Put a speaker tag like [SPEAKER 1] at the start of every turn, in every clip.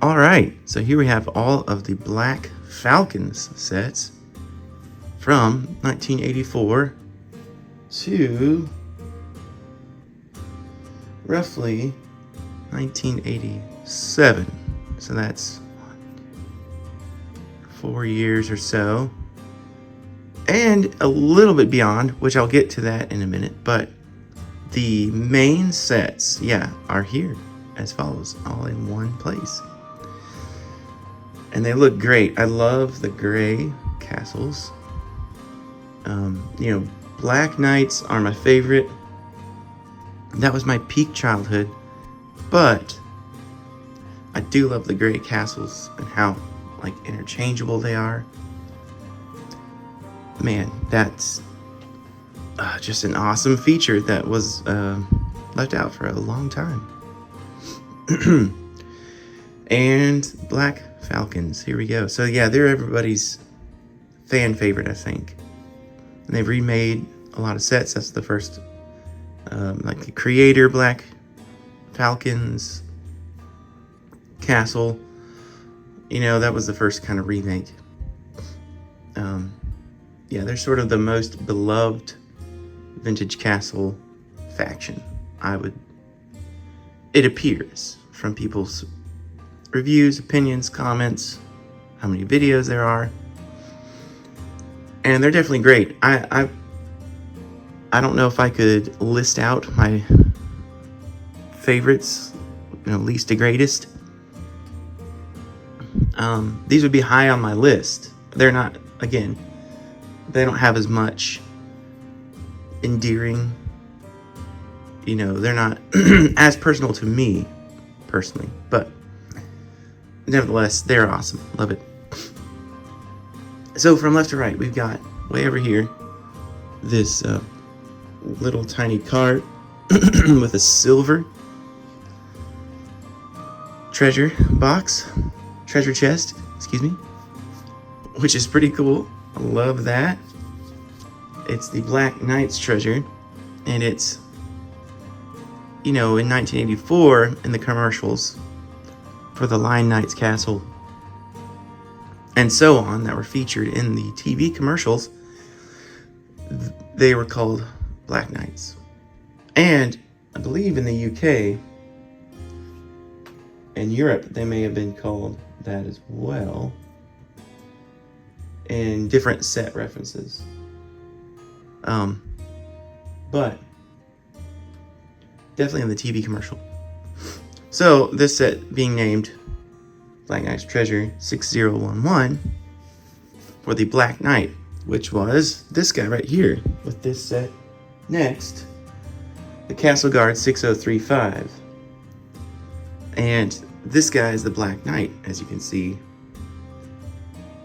[SPEAKER 1] All right, so here we have all of the Black Falcons sets from 1984 to roughly 1987. So that's 4 years or so. And a little bit beyond, which I'll get to that in a minute. But the main sets, are here as follows, all in one place. And they look great. I love the gray castles. Black Knights are my favorite. That was my peak childhood. But I do love the gray castles and how interchangeable they are. Man, that's just an awesome feature that was left out for a long time. And Black Falcons, here we go. So yeah, they're everybody's fan favorite, I think. And they've remade a lot of sets. That's the first, the Creator Black Falcons Castle. That was the first kind of remake. They're sort of the most beloved vintage castle faction. It appears from people's reviews, opinions, comments, how many videos there are. And they're definitely great. I don't know if I could list out my favorites, least to greatest. These would be high on my list. They're not, again, they don't have as much endearing, they're not as personal to me personally, but nevertheless, they're awesome. Love it. So from left to right, we've got way over here this little tiny cart with a silver treasure chest, which is pretty cool. I love that. It's the Black Knight's treasure, and it's, in 1984 in the commercials for the Lion Knight's Castle and so on that were featured in the TV commercials, they were called Black Knights. And I believe in the UK and Europe, they may have been called that as well in different set references. But definitely in the TV commercial. So this set being named Black Knight's Treasure 6011 for the Black Knight, which was this guy right here with this set next, the Castle Guard 6035. And this guy is the Black Knight. As you can see,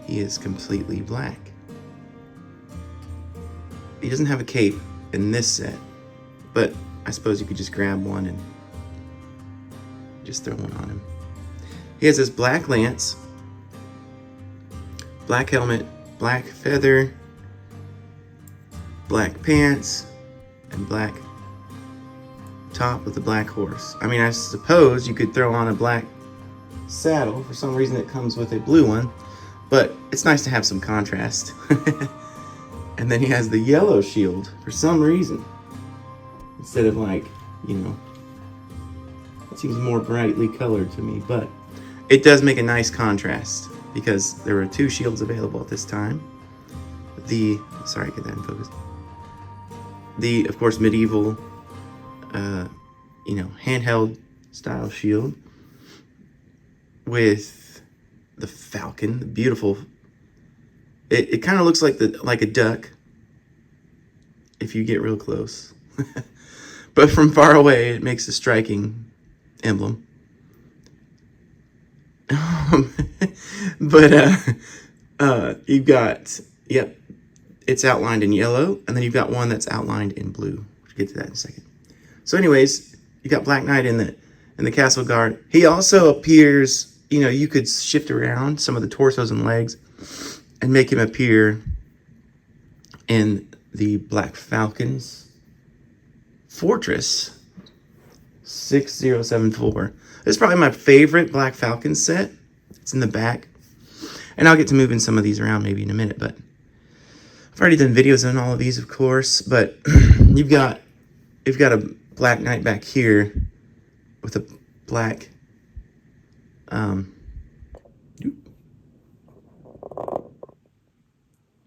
[SPEAKER 1] he is completely black. He doesn't have a cape in this set, but I suppose you could just grab one and just throw one on him. He has this black lance, black helmet, black feather, black pants, and black top with a black horse. I mean, I suppose you could throw on a black saddle. For some reason it comes with a blue one, but it's nice to have some contrast. And then he has the yellow shield for some reason, instead of it seems more brightly colored to me, but it does make a nice contrast because there were 2 shields available at this time. Sorry, get that in focus. The, of course, medieval, handheld style shield with the falcon, the beautiful. It kind of looks like a duck if you get real close, but from far away, it makes a striking emblem. But you've got, it's outlined in yellow, and then you've got one that's outlined in blue. We'll get to that in a second. So anyways, you got Black Knight in the Castle Guard. He also appears, you could shift around some of the torsos and legs and make him appear in the Black Falcons fortress. 6074. This is probably my favorite Black Falcon set. It's in the back. And I'll get to moving some of these around maybe in a minute, but I've already done videos on all of these, of course, but you've got a Black Knight back here with a black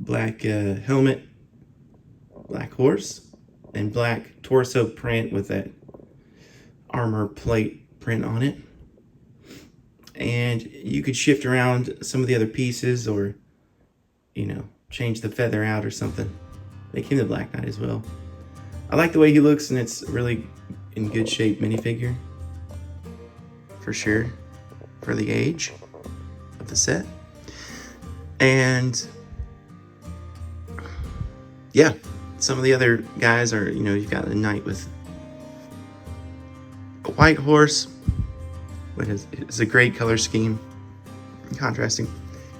[SPEAKER 1] black helmet, black horse, and black torso print with that armor plate print on it. And you could shift around some of the other pieces, or, you know, change the feather out or something. Make him the Black Knight as well. I like the way he looks, and it's really in good shape minifigure. For sure. For the age of the set. And yeah, some of the other guys are, you know, you've got a knight with a white horse, which is a great color scheme, contrasting.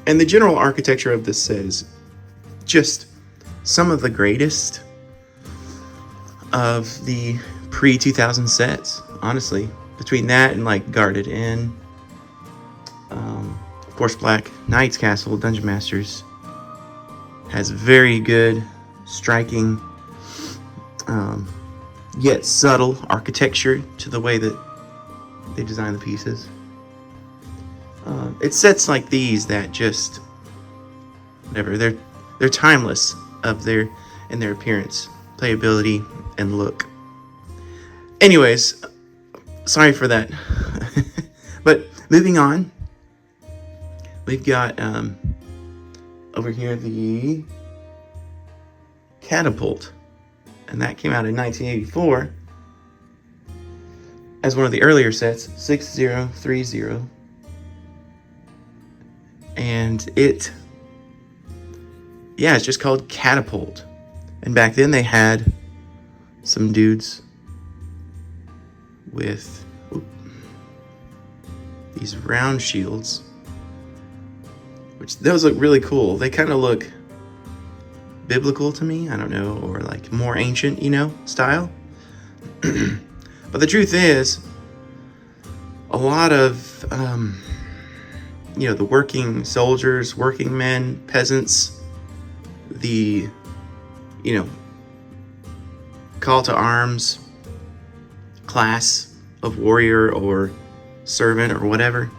[SPEAKER 1] And the general architecture of this set is just some of the greatest of the pre-2000 sets, honestly. Between that and like Guarded Inn, of course, Black Knight's Castle, Dungeon Masters, has very good, striking, yet subtle architecture to the way that they design the pieces. It's sets like these that just, whatever, they're timeless in their appearance, playability, and look. Anyways, sorry for that. But moving on, we've got over here the Catapult, and that came out in 1984 as one of the earlier sets, 6030. And it's just called Catapult. And back then they had some dudes with these round shields, which those look really cool. They kind of look biblical to me, I don't know, or like more ancient, you know, style. But the truth is, a lot of you know, the working soldiers, working men, peasants, the, you know, call to arms class of warrior or servant or whatever,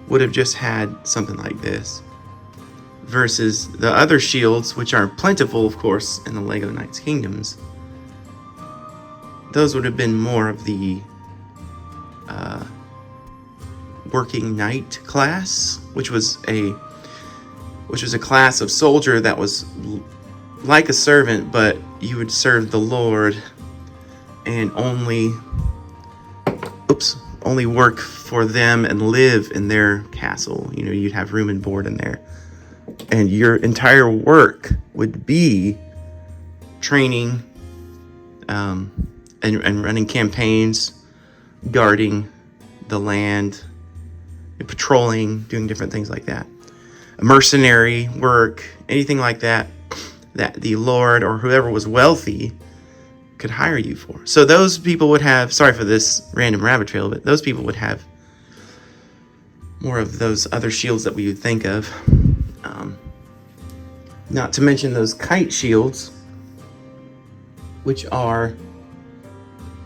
[SPEAKER 1] would have just had something like this, versus the other shields, which are plentiful, of course, in the Lego Knights Kingdoms. Those would have been more of the working knight class, which was a class of soldier that was like a servant, but you would serve the Lord and only work for them and live in their castle. You know, you'd have room and board in there, and your entire work would be training and running campaigns, guarding the land, patrolling, doing different things like that. Mercenary work, anything like that, that the Lord or whoever was wealthy could hire you for. So those people would have, sorry for this random rabbit trail, but those people would have more of those other shields that we would think of. Not to mention those kite shields, which are,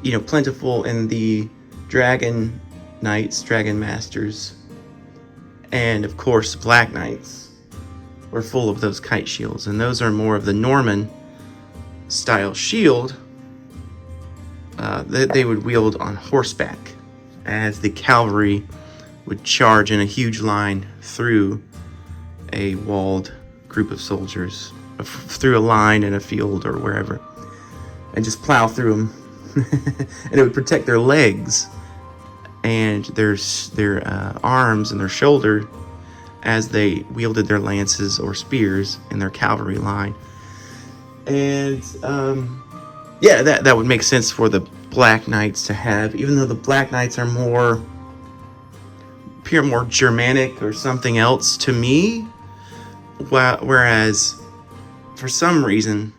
[SPEAKER 1] you know, plentiful in the Dragon Knights, Dragon Masters, and of course Black Knights were full of those kite shields, and those are more of the Norman style shield that they would wield on horseback as the cavalry would charge in a huge line through a walled group of soldiers, through a line in a field or wherever, and just plow through them. And it would protect their legs and their arms and their shoulder as they wielded their lances or spears in their cavalry line. And that would make sense for the Black Knights to have, even though the Black Knights are appear more Germanic or something else to me. Whereas, for some reason,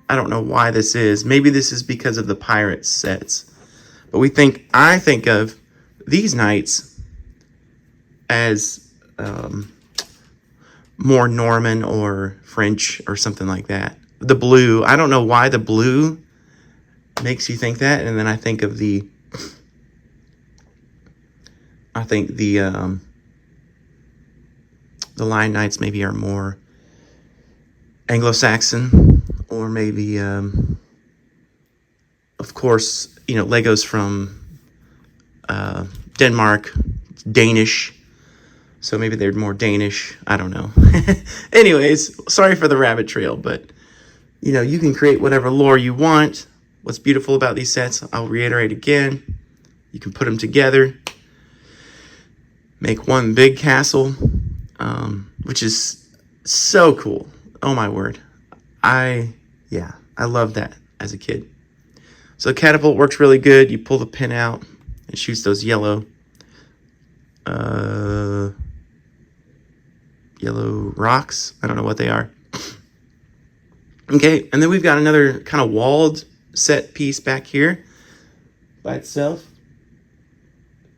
[SPEAKER 1] I don't know why this is. Maybe this is because of the pirate sets. But I think of these knights as more Norman or French or something like that. The blue, I don't know why the blue makes you think that, and then I think of the Lion Knights maybe are more Anglo-Saxon, or maybe of course, you know, Lego's from Denmark, Danish, so maybe they're more Danish. I don't know. Anyways, sorry for the rabbit trail, but you know, you can create whatever lore you want. What's beautiful about these sets, I'll reiterate again, you can put them together, make one big castle, which is so cool. Oh my word. I loved that as a kid. So the catapult works really good. You pull the pin out, it shoots those yellow rocks. I don't know what they are. Okay, and then we've got another kind of walled set piece back here by itself.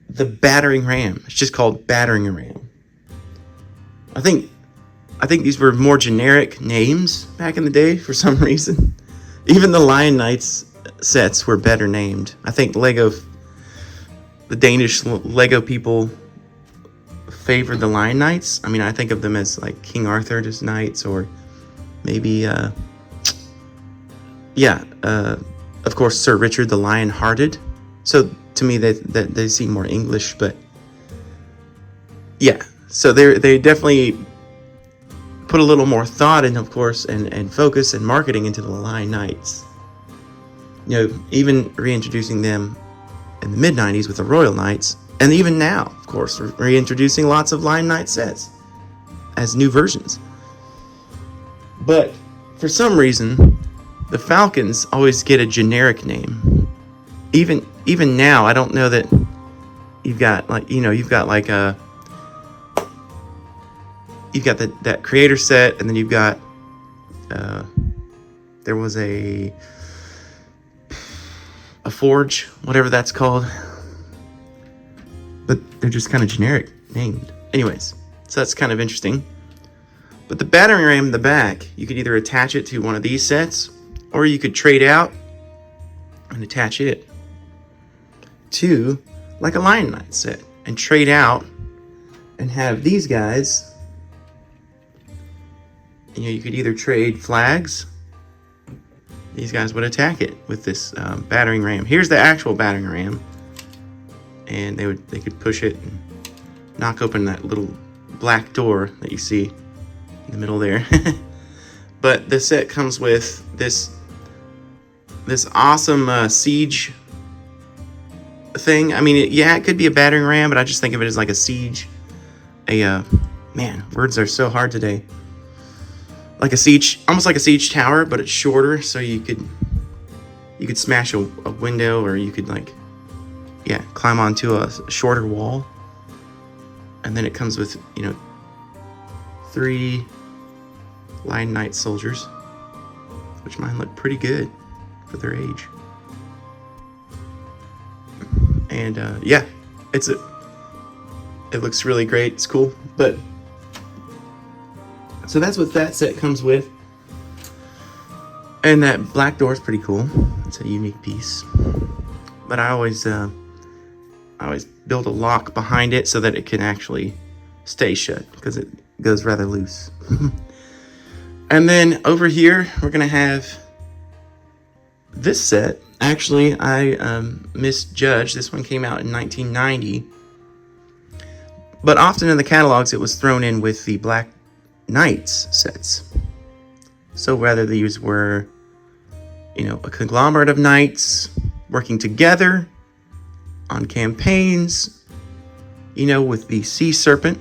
[SPEAKER 1] The Battering Ram. It's just called Battering Ram. I think these were more generic names back in the day for some reason. Even the Lion Knights sets were better named. I think the Danish Lego people favored the Lion Knights. I mean, I think of them as like King Arthur's knights, or maybe of course, Sir Richard the Lion-Hearted. So to me, they seem more English, but yeah. So they definitely put a little more thought in, of course, and focus and marketing into the Lion Knights. You know, even reintroducing them in the mid-90s with the Royal Knights, and even now, of course, reintroducing lots of Lion Knight sets as new versions. But for some reason, the Falcons always get a generic name. Even now, I don't know that you've got that creator set, and then you've got there was a forge, whatever that's called, but they're just kind of generic named. Anyways, so that's kind of interesting. But the Battering Ram in the back, you could either attach it to one of these sets, or you could trade out and attach it to like a Lion Knight set, and trade out and have these guys. You know, you could either trade flags. These guys would attack it with this Battering Ram. Here's the actual Battering Ram, and they could push it and knock open that little black door that you see in the middle there. But the set comes with this awesome siege thing. I mean, it could be a Battering Ram, but I just think of it as like a siege. Man, words are so hard today. Like a siege, almost like a siege tower, but it's shorter, so you could smash a window, or you could climb onto a shorter wall. And then it comes with 3 Lion Knight soldiers, which mine look pretty good for their age. And it looks really great. It's cool, but. So that's what that set comes with. And that black door is pretty cool. It's a unique piece. But I always build a lock behind it so that it can actually stay shut, because it goes rather loose. And then over here, we're going to have this set. Actually, I misjudged. This one came out in 1990. But often in the catalogs, it was thrown in with the Black Knights sets. So whether these were, a conglomerate of knights working together on campaigns, with the Sea Serpent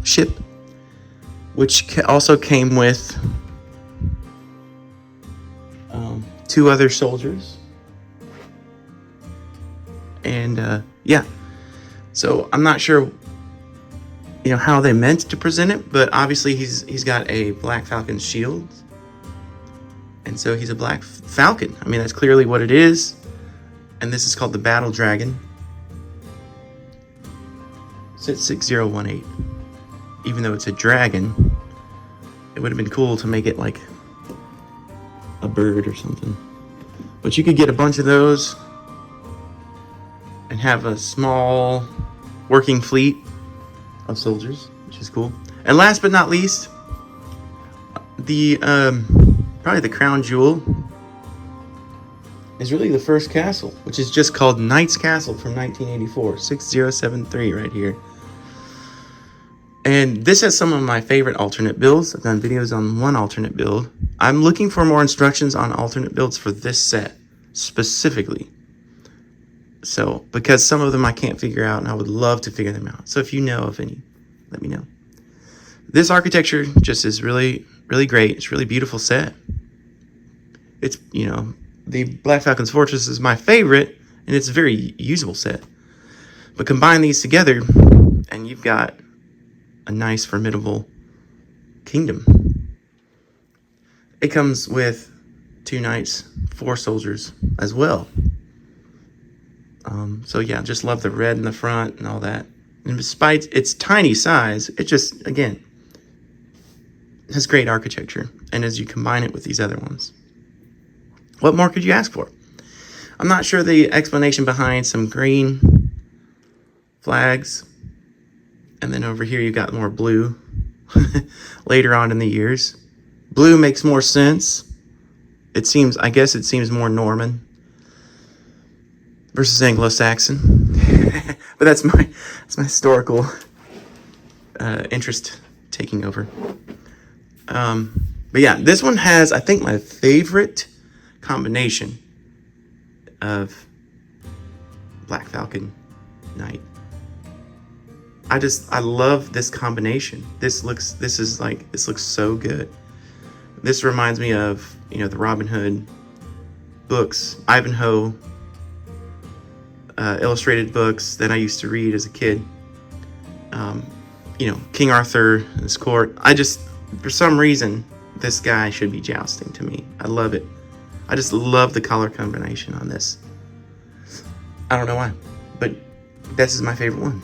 [SPEAKER 1] ship, which also came with 2 other soldiers. And so I'm not sure how they meant to present it, but obviously he's got a Black Falcon shield, and so he's a Black Falcon. I mean, that's clearly what it is. And this is called the Battle Dragon. It's at 6018. Even though it's a dragon, it would have been cool to make it like a bird or something. But you could get a bunch of those and have a small working fleet of soldiers, which is cool. And last but not least, the probably the crown jewel is really the first castle, which is just called Knight's Castle from 1984, 6073 right here. And this has some of my favorite alternate builds. I've done videos on one alternate build. I'm looking for more instructions on alternate builds for this set specifically. So, because some of them I can't figure out and I would love to figure them out. So if you know of any, let me know. This architecture just is really, really great. It's a really beautiful set. It's, you know, the Black Falcon's Fortress is my favorite, and it's a very usable set. But combine these together, and you've got a nice, formidable kingdom. It comes with 2 knights, 4 soldiers as well. So yeah, just love the red in the front and all that. And despite its tiny size, it just, again, has great architecture. And as you combine it with these other ones, what more could you ask for? I'm not sure the explanation behind some green flags. And then over here you got more blue later on in the years. Blue makes more sense. It seems, I guess it seems more Norman versus Anglo-Saxon. But that's my historical interest taking over. But yeah, this one has, I think, my favorite combination of Black Falcon Knight. I love this combination. This looks so good. This reminds me of, you know, the Robin Hood books, Ivanhoe illustrated books that I used to read as a kid. You know, King Arthur, his court. For some reason, this guy should be jousting to me. I love it. I just love the color combination on this. I don't know why, but this is my favorite one.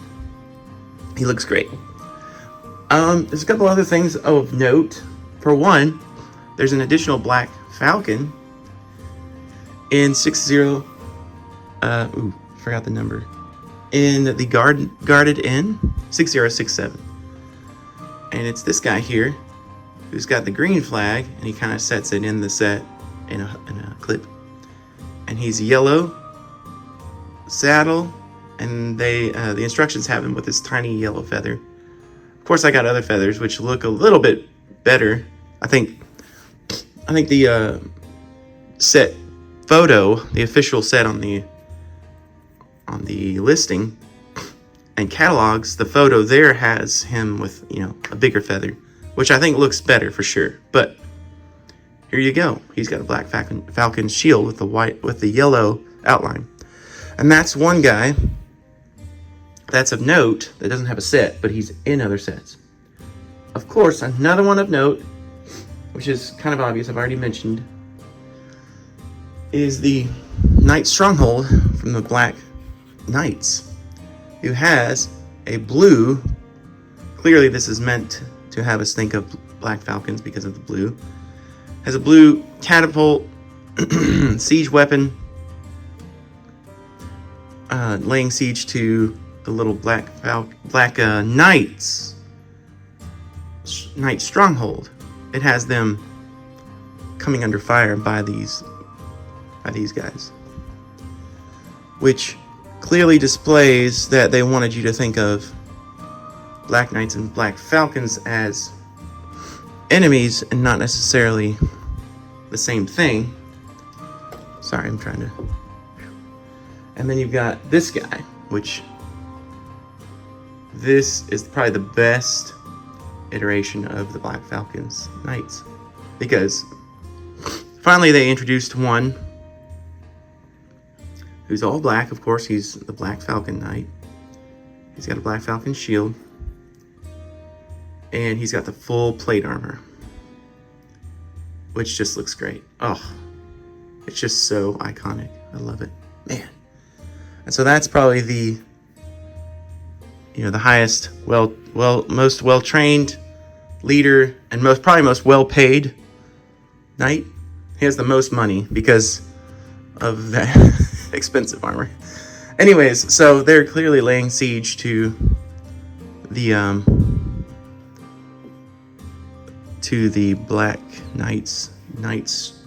[SPEAKER 1] He looks great. There's a couple other things of note. For one, there's an additional Black Falcon in 60. Forgot the number. In the guarded Inn, 6067. And it's this guy here who's got the green flag, and he kind of sets it in the set in a clip. And he's yellow saddle, and the instructions have him with this tiny yellow feather. Of course, I got other feathers which look a little bit better. I think the set photo, the official set on the listing and catalogs, the photo there has him with, you know, a bigger feather, which I think looks better for sure. But here you go. He's got a Black Falcon shield with the yellow outline. And that's one guy that's of note that doesn't have a set, but he's in other sets. Of course, another one of note, which is kind of obvious, I've already mentioned, is the Knight Stronghold from the Black Knights, who has a blue, clearly this is meant to have us think of Black Falcons because of the blue, has a blue catapult, siege weapon, laying siege to the little Black Knights, Knight Stronghold. It has them coming under fire by these guys, which clearly displays that they wanted you to think of Black Knights and Black Falcons as enemies and not necessarily the same thing. Sorry, I'm trying to... And then you've got this guy, which this is probably the best iteration of the Black Falcons Knights, because finally they introduced one who's all black. Of course, he's the Black Falcon Knight. He's got a Black Falcon shield, and he's got the full plate armor, which just looks great. Oh, it's just so iconic. I love it. Man, And so that's probably the, you know, the highest, most well-trained leader and probably most well-paid knight. He has the most money because of that expensive armor. Anyways, so they're clearly laying siege to the Black Knight's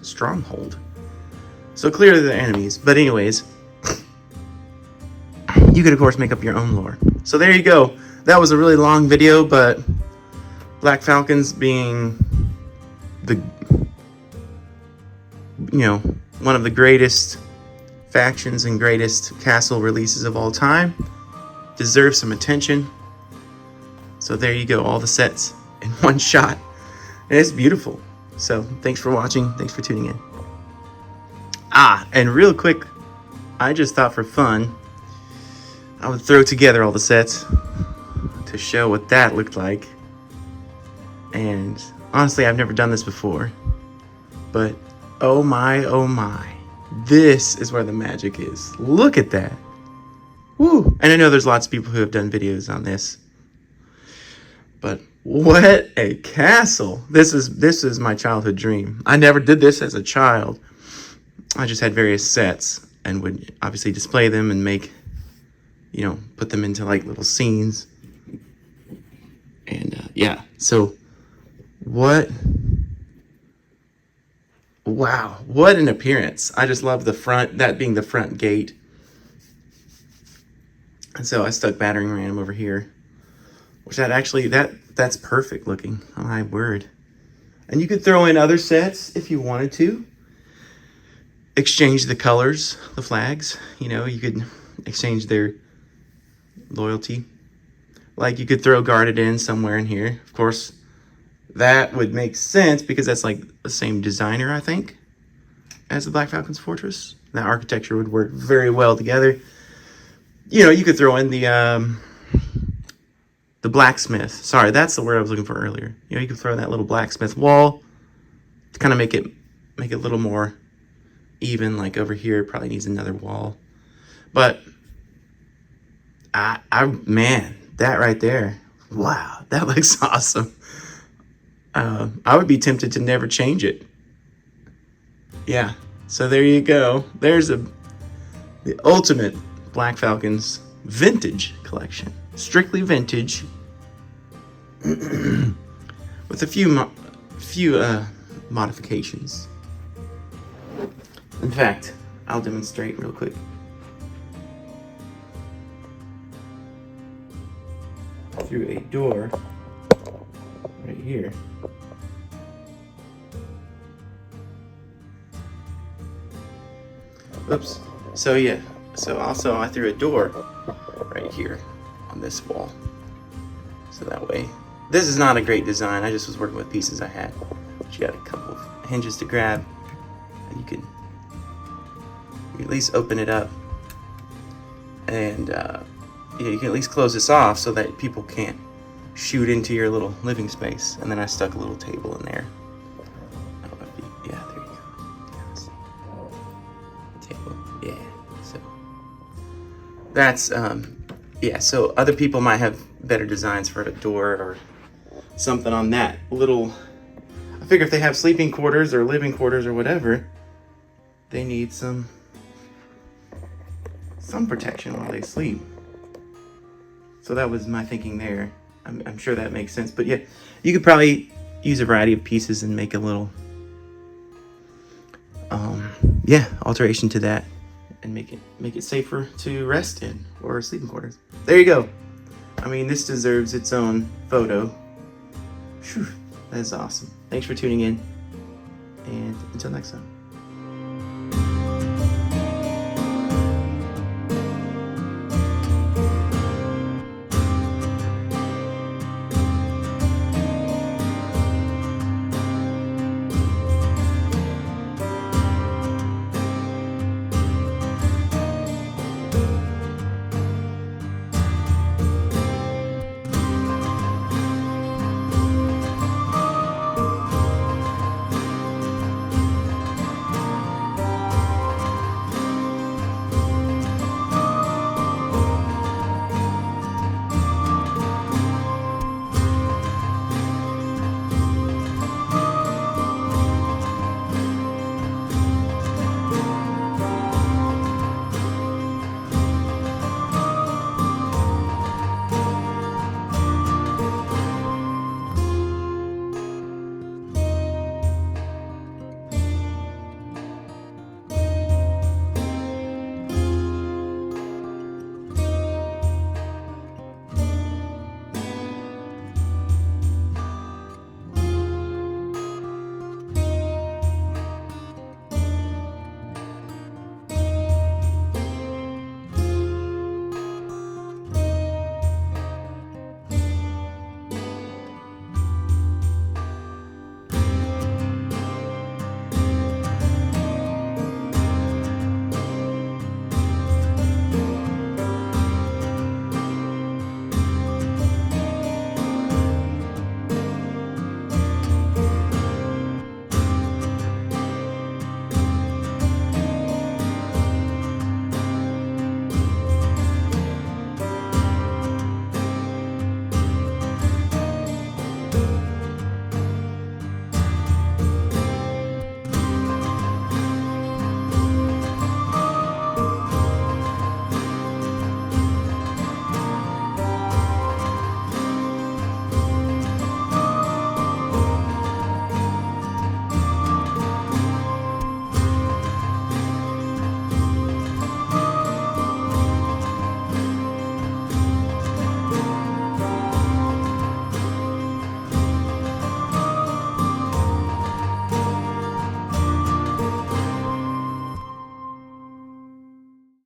[SPEAKER 1] stronghold. So clearly they're enemies. But anyways, you could of course make up your own lore. So there you go. That was a really long video, but Black Falcons being the, you know, one of the greatest factions and greatest castle releases of all time, deserves some attention. So there you go, all the sets in one shot. And it's beautiful. So thanks for watching. Thanks for tuning in. And real quick, I just thought for fun, I would throw together all the sets to show what that looked like. And honestly, I've never done this before. But oh my. This is where the magic is. Look at that. Woo! And I know there's lots of people who have done videos on this. But what a castle. This is my childhood dream. I never did this as a child. I just had various sets and would obviously display them and make, you know, put them into like little scenes. And yeah, so wow, what an appearance. I just love the front, that being the front gate. And so I stuck Battering Ram over here, which that's perfect looking. Oh my word. And you could throw in other sets if you wanted to. Exchange the colors, the flags. You know, you could exchange their loyalty. Like you could throw Guarded in somewhere in here. Of course, that would make sense because that's like the same designer, I think, as the Black Falcons Fortress. That architecture would work very well together. You know, you could throw in the blacksmith. Sorry, that's the word I was looking for earlier. You know, you could throw in that little blacksmith wall to kind of make it a little more even. Like over here, probably needs another wall. But man, that right there, wow, that looks awesome. I would be tempted to never change it. Yeah, so there you go. There's the ultimate Black Falcons vintage collection. Strictly vintage. With a few modifications. In fact, I'll demonstrate real quick. Through a door right here. Oops. So yeah. So also I threw a door right here on this wall. So that way, this is not a great design. I just was working with pieces I had. But you got a couple of hinges to grab, and you can at least open it up, and yeah, you can at least close this off so that people can't shoot into your little living space. And then I stuck a little table in there. I don't know if you, yeah, there you go. Table, yeah. So that's yeah. So other people might have better designs for a door or something on that little. I figure if they have sleeping quarters or living quarters or whatever, they need some protection while they sleep. So that was my thinking there. I'm sure that makes sense. But yeah, you could probably use a variety of pieces and make a little yeah, alteration to that and make it safer to rest in or sleeping quarters. There you go. I mean, this deserves its own photo. Whew, that is awesome. Thanks for tuning in, and until next time.